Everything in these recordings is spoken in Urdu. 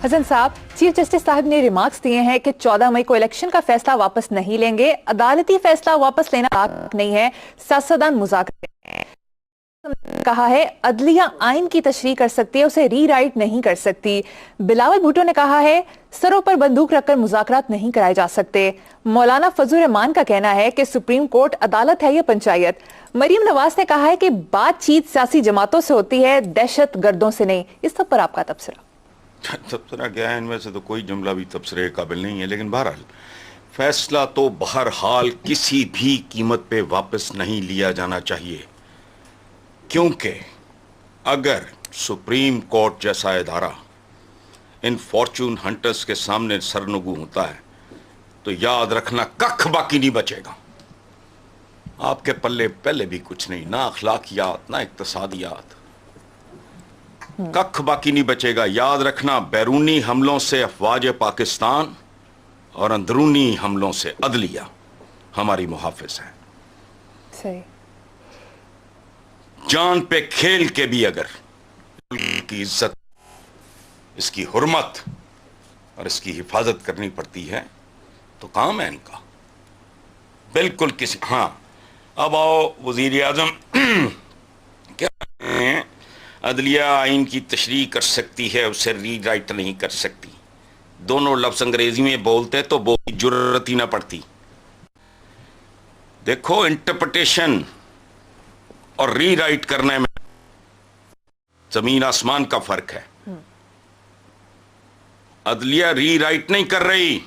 حسن صاحب، چیف جسٹس صاحب نے ریمارکس دیے ہیں کہ 14 مئی کو الیکشن کا فیصلہ واپس نہیں لیں گے. عدالتی فیصلہ واپس لینا حق نہیں ہے، سیاستدان مذاکرے کہا ہے عدلیہ آئین کی تشریح کر سکتی ہے، اسے ری رائٹ نہیں کر سکتی. بلاول بھٹو نے کہا ہے سروں پر بندوق رکھ کر مذاکرات نہیں کرائے جا سکتے. مولانا فضل الرحمان کا کہنا ہے کہ سپریم کورٹ عدالت ہے یا پنچایت. مریم نواز نے کہا ہے کہ بات چیت سیاسی جماعتوں سے ہوتی ہے، دہشت گردوں سے نہیں. اس سب پر آپ کا تبصرہ؟ تبصرہ کیا ہے، ان میں سے تو کوئی جملہ بھی تبصرے قابل نہیں ہے، لیکن بہرحال فیصلہ تو بہرحال کسی بھی قیمت پہ واپس نہیں لیا جانا چاہیے، کیونکہ اگر سپریم کورٹ جیسا ادارہ ان فارچون ہنٹرز کے سامنے سرنگو ہوتا ہے تو یاد رکھنا ککھ باقی نہیں بچے گا. آپ کے پلے پہلے بھی کچھ نہیں، نہ اخلاقیات نہ اقتصادیات، ککھ باقی نہیں بچے گا. یاد رکھنا بیرونی حملوں سے افواج پاکستان اور اندرونی حملوں سے عدلیہ ہماری محافظ ہے. صحیح. جان پہ کھیل کے بھی اگر کی عزت، اس کی حرمت اور اس کی حفاظت کرنی پڑتی ہے تو کام ہے ان کا. بالکل کسی ہاں اب آؤ وزیر اعظم کیا عدلیہ آئین کی تشریح کر سکتی ہے، اسے ری رائٹ نہیں کر سکتی. دونوں لفظ انگریزی میں بولتے تو بہت جرت ہی نہ پڑتی. دیکھو انٹرپریٹیشن اور ری رائٹ کرنے میں زمین آسمان کا فرق ہے. عدلیہ ری رائٹ نہیں کر رہی،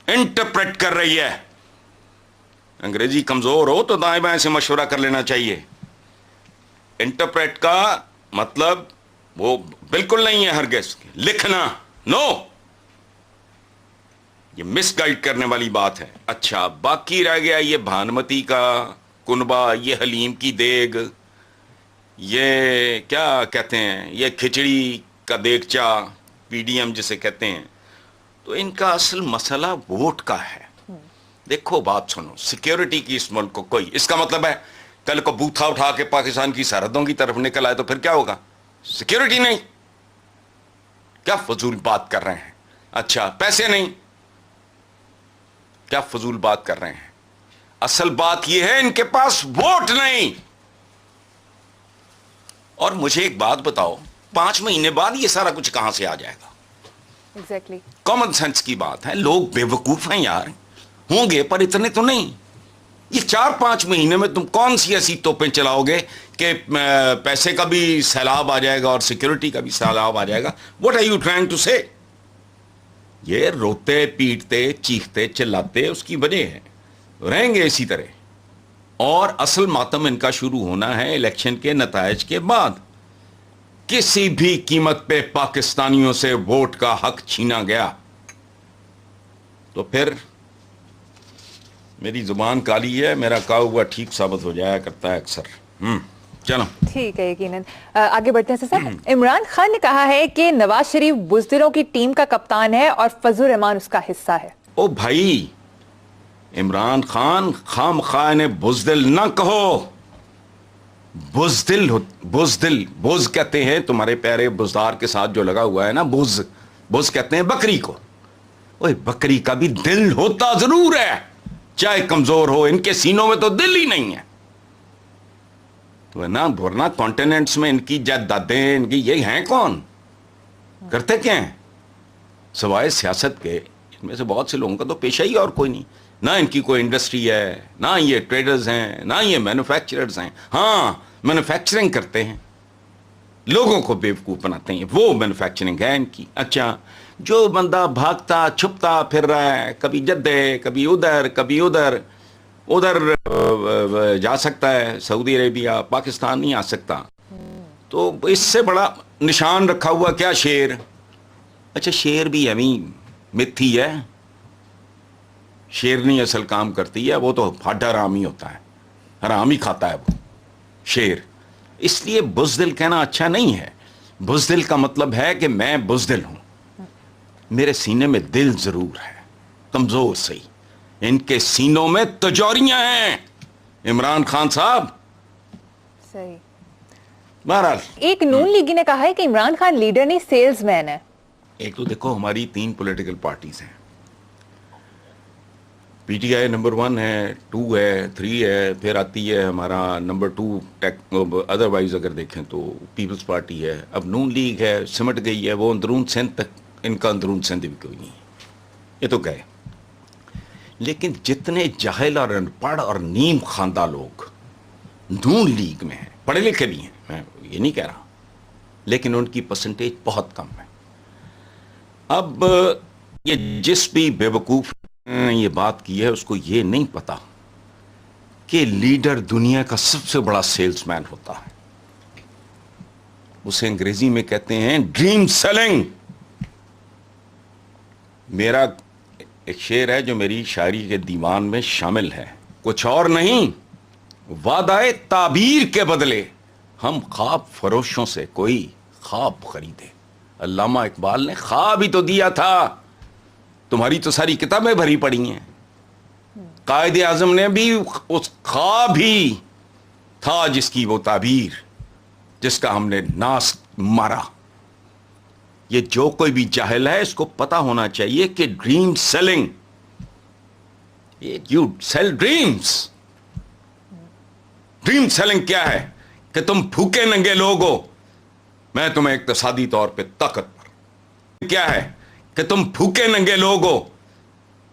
انٹرپریٹ کر رہی ہے. انگریزی کمزور ہو تو دائیں بائیں سے مشورہ کر لینا چاہیے. انٹرپریٹ کا مطلب وہ بالکل نہیں ہے ہرگز لکھنا، نو، یہ مس گائیڈ کرنے والی بات ہے. اچھا باقی رہ گیا یہ بھانمتی کا کنبہ، یہ حلیم کی دیگ، یہ کیا کہتے ہیں، یہ کھچڑی کا دیگچا، پی ڈی ایم جسے کہتے ہیں. تو ان کا اصل مسئلہ ووٹ کا ہے. دیکھو بات سنو، سیکیورٹی کی اس ملک کو کوئی، اس کا مطلب ہے کل کو بوتھا اٹھا کے پاکستان کی سرحدوں کی طرف نکل آئے تو پھر کیا ہوگا؟ سیکیورٹی نہیں. کیا فضول بات کر رہے ہیں. اچھا پیسے نہیں، کیا فضول بات کر رہے ہیں. اصل بات یہ ہے ان کے پاس ووٹ نہیں. اور مجھے ایک بات بتاؤ، 5 مہینے بعد یہ سارا کچھ کہاں سے آ جائے گا؟ ایگزیکٹلی کامن سینس کی بات ہے. لوگ بے وقوف ہیں یار، ہوں گے پر اتنے تو نہیں. یہ 4-5 مہینے میں تم کون سی ایسی توپیں چلاؤ گے کہ پیسے کا بھی سیلاب آ جائے گا اور سیکیورٹی کا بھی سیلاب آ جائے گا؟ What are you trying to say? یہ روتے پیٹتے چیختے چلاتے اس کی وجہ ہے، رہیں گے اسی طرح. اور اصل ماتم ان کا شروع ہونا ہے الیکشن کے نتائج کے بعد. کسی بھی قیمت پہ پاکستانیوں سے ووٹ کا حق چھینا گیا تو پھر میری زبان کالی ہے، میرا کہا ہوا ٹھیک ثابت ہو جایا کرتا ہے اکثر. چلو ٹھیک ہے، یقیناً. آگے بڑھتے ہیں صاحب. عمران خان نے کہا ہے کہ نواز شریف بزدلوں کی ٹیم کا کپتان ہے اور فضل الرحمان اس کا حصہ ہے. او بھائی، عمران خان خام خواہ نے بزدل نہ کہو. بزدل بز کہتے ہیں تمہارے پیارے بزدار کے ساتھ جو لگا ہوا ہے نا، بز کہتے ہیں بکری کو. اوے بکری کا بھی دل ہوتا ضرور ہے، چاہے کمزور ہو. ان کے سینوں میں تو دل ہی نہیں ہے. تو ورنہ کانٹیننٹس میں ان کی جدادیں، ان کی یہ ہیں کون، کرتے کیا ہیں سوائے سیاست کے؟ ان میں سے بہت سے لوگوں کا تو پیشہ ہی اور کوئی نہیں. نہ ان کی کوئی انڈسٹری ہے، نہ یہ ٹریڈرز ہیں، نہ یہ مینوفیکچررز ہیں. ہاں مینوفیکچرنگ کرتے ہیں، لوگوں کو بیوقوف بناتے ہیں، وہ مینوفیکچرنگ ہے ان کی. اچھا جو بندہ بھاگتا چھپتا پھر رہا ہے، کبھی جدے کبھی ادھر کبھی ادھر جا سکتا ہے سعودی عربیہ، پاکستان نہیں آ سکتا. تو اس سے بڑا نشان رکھا ہوا کیا؟ شیر. اچھا شیر بھی ابھی متھی ہے، شیرنی اصل کام کرتی ہے، وہ تو ہڈ حرام ہی ہوتا ہے، حرام ہی کھاتا ہے وہ شیر. اس لیے بزدل کہنا اچھا نہیں ہے. بزدل کا مطلب ہے کہ میں بزدل ہوں، میرے سینے میں دل ضرور ہے، کمزور صحیح. ان کے سینوں میں تجوریاں ہیں عمران خان صاحب. صحیح. بہرحال ایک نون لیگی نے کہا ہے کہ عمران خان لیڈر نہیں سیلز مین ہے. ایک تو دیکھو ہماری 3 پولیٹیکل پارٹیز ہیں, پی ٹی آئی نمبر 1 ہے, 2 ہے, 3 ہے, پھر آتی ہے ہمارا نمبر 2 ادر وائز اگر دیکھیں تو پیپلز پارٹی ہے, اب نون لیگ ہے, سمٹ گئی ہے, وہ اندرون سندھ تک, ان کا اندرون سندھ بھی کوئی نہیں, یہ تو گئے. لیکن جتنے جاہل اور ان پڑھ اور نیم خواندہ لوگ نون لیگ میں ہیں, پڑھے لکھے بھی ہیں, میں یہ نہیں کہہ رہا, لیکن ان کی پرسنٹیج بہت کم ہے. اب یہ جس بھی بے وقوف نے یہ بات کی ہے اس کو یہ نہیں پتا کہ لیڈر دنیا کا سب سے بڑا سیلز مین ہوتا ہے, اسے انگریزی میں کہتے ہیں ڈریم سیلنگ. میرا ایک شعر ہے جو میری شاعری کے دیوان میں شامل ہے, کچھ اور نہیں وعدہ تعبیر کے بدلے ہم خواب فروشوں سے کوئی خواب خریدے. علامہ اقبال نے خواب ہی تو دیا تھا, تمہاری تو ساری کتابیں بھری پڑی ہیں. قائد اعظم نے بھی اس خواب ہی تھا جس کی وہ تعبیر, جس کا ہم نے ناس مارا. یہ جو کوئی بھی جاہل ہے اس کو پتا ہونا چاہیے کہ dream selling, you sell dreams. Dream selling کیا ہے کہ تم بھوکے ننگے لوگ ہو, میں تمہیں اقتصادی طور پہ طاقتور. کیا ہے کہ تم بھوکے ننگے لوگ ہو,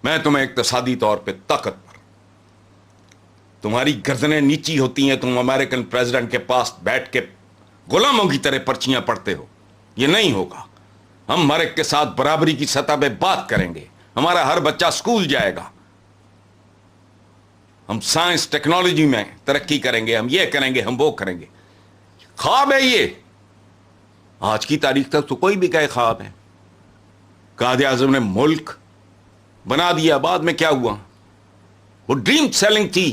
میں تمہیں اقتصادی طور پہ طاقتور. تمہاری گردنیں نیچی ہوتی ہیں, تم امریکن پریزیڈنٹ کے پاس بیٹھ کے غلاموں کی طرح پرچیاں پڑھتے ہو. یہ نہیں ہوگا. ہم ہر ایک کے ساتھ برابری کی سطح پہ بات کریں گے, ہمارا ہر بچہ اسکول جائے گا, ہم سائنس ٹیکنالوجی میں ترقی کریں گے, ہم یہ کریں گے, ہم وہ کریں گے. خواب ہے یہ, آج کی تاریخ تک تو کوئی بھی کہے خواب ہے. قائد اعظم نے ملک بنا دیا, بعد میں کیا ہوا؟ وہ ڈریم سیلنگ تھی.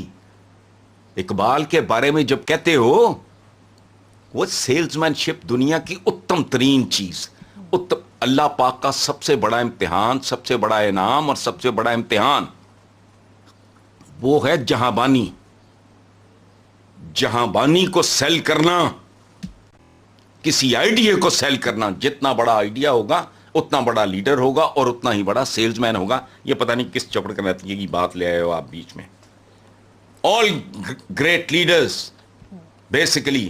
اقبال کے بارے میں جب کہتے ہو, وہ سیلز مین شپ دنیا کی اتم ترین چیز, اللہ پاک کا سب سے بڑا امتحان, سب سے بڑا انعام اور سب سے بڑا امتحان وہ ہے جہاں بانی. جہاں بانی کو سیل کرنا, کسی آئیڈیا کو سیل کرنا. جتنا بڑا آئیڈیا ہوگا اتنا بڑا لیڈر ہوگا اور اتنا ہی بڑا سیلز مین ہوگا. یہ پتہ نہیں کس چپڑ کا نتیجے کی بات لے آئے ہو آپ بیچ میں. All great leaders basically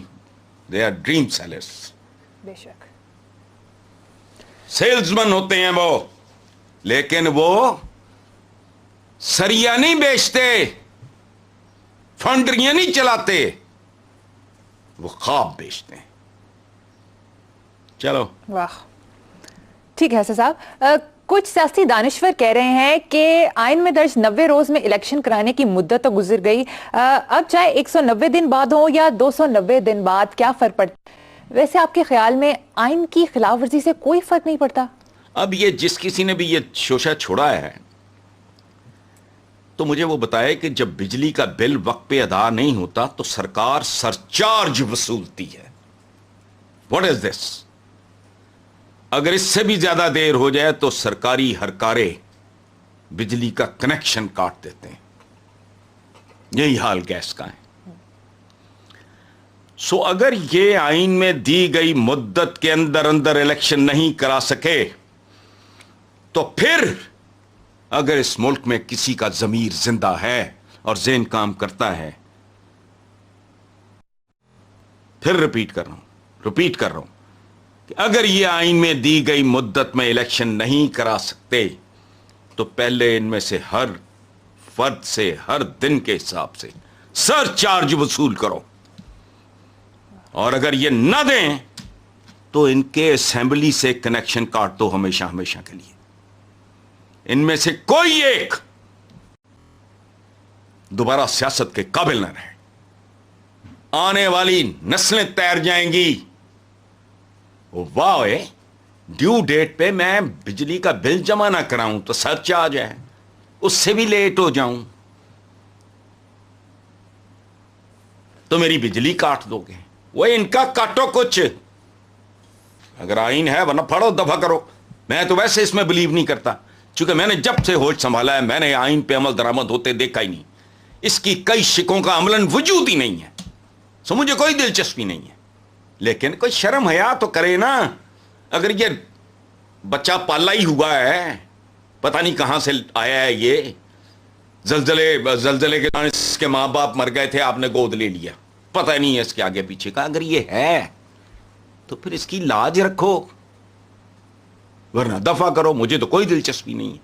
they are dream sellers. بے شک سیلز مین ہوتے ہیں وہ, لیکن وہ سریا نہیں بیچتے, فنڈریاں نہیں چلاتے, وہ خواب بیچتے ہیں. چلو واہ, ٹھیک ہے حسن صاحب. کچھ سیاسی دانشور کہہ رہے ہیں کہ آئین میں درج 90 روز میں الیکشن کرانے کی مدت تو گزر گئی, اب چاہے 190 دن بعد ہو یا 290 دن بعد کیا فرق پڑتا؟ ویسے آپ کے خیال میں آئین کی خلاف ورزی سے کوئی فرق نہیں پڑتا؟ اب یہ جس کسی نے بھی یہ شوشہ چھوڑا ہے تو مجھے وہ بتائے کہ جب بجلی کا بل وقت پہ ادا نہیں ہوتا تو سرکار سرچارج وصولتی ہے. واٹ از دس؟ اگر اس سے بھی زیادہ دیر ہو جائے تو سرکاری ہرکارے بجلی کا کنیکشن کاٹ دیتے ہیں. یہی حال گیس کا ہے. سو اگر یہ آئین میں دی گئی مدت کے اندر اندر الیکشن نہیں کرا سکے تو پھر اگر اس ملک میں کسی کا ضمیر زندہ ہے اور ذہن کام کرتا ہے, پھر ریپیٹ کر رہا ہوں کہ اگر یہ آئین میں دی گئی مدت میں الیکشن نہیں کرا سکتے تو پہلے ان میں سے ہر فرد سے ہر دن کے حساب سے سر چارج وصول کرو, اور اگر یہ نہ دیں تو ان کے اسمبلی سے کنیکشن کاٹ دو ہمیشہ ہمیشہ کے لیے. ان میں سے کوئی ایک دوبارہ سیاست کے قابل نہ رہے. آنے والی نسلیں تیر جائیں گی. واہ, ڈیو ڈیٹ پہ میں بجلی کا بل جمع نہ کراؤں تو سرچ آ جائے, اس سے بھی لیٹ ہو جاؤں تو میری بجلی کاٹ دو گے. وہ ان کا کاٹو کچھ, اگر آئین ہے ورنہ پڑھو دفع کرو. میں تو ویسے اس میں بلیو نہیں کرتا, چونکہ میں نے جب سے ہوش سنبھالا ہے میں نے آئین پہ عمل درآمد ہوتے دیکھا ہی نہیں. اس کی کئی شکوں کا عملاً وجود ہی نہیں ہے, سو مجھے کوئی دلچسپی نہیں ہے. لیکن کوئی شرم حیا تو کرے نا. اگر یہ بچہ پالا ہی ہوا ہے, پتہ نہیں کہاں سے آیا ہے یہ. زلزلے کے دوران اس کے ماں باپ مر گئے تھے, آپ نے گود لے لیا, پتہ نہیں ہے اس کے آگے پیچھے کا. اگر یہ ہے تو پھر اس کی لاج رکھو, ورنہ دفع کرو, مجھے تو کوئی دلچسپی نہیں ہے.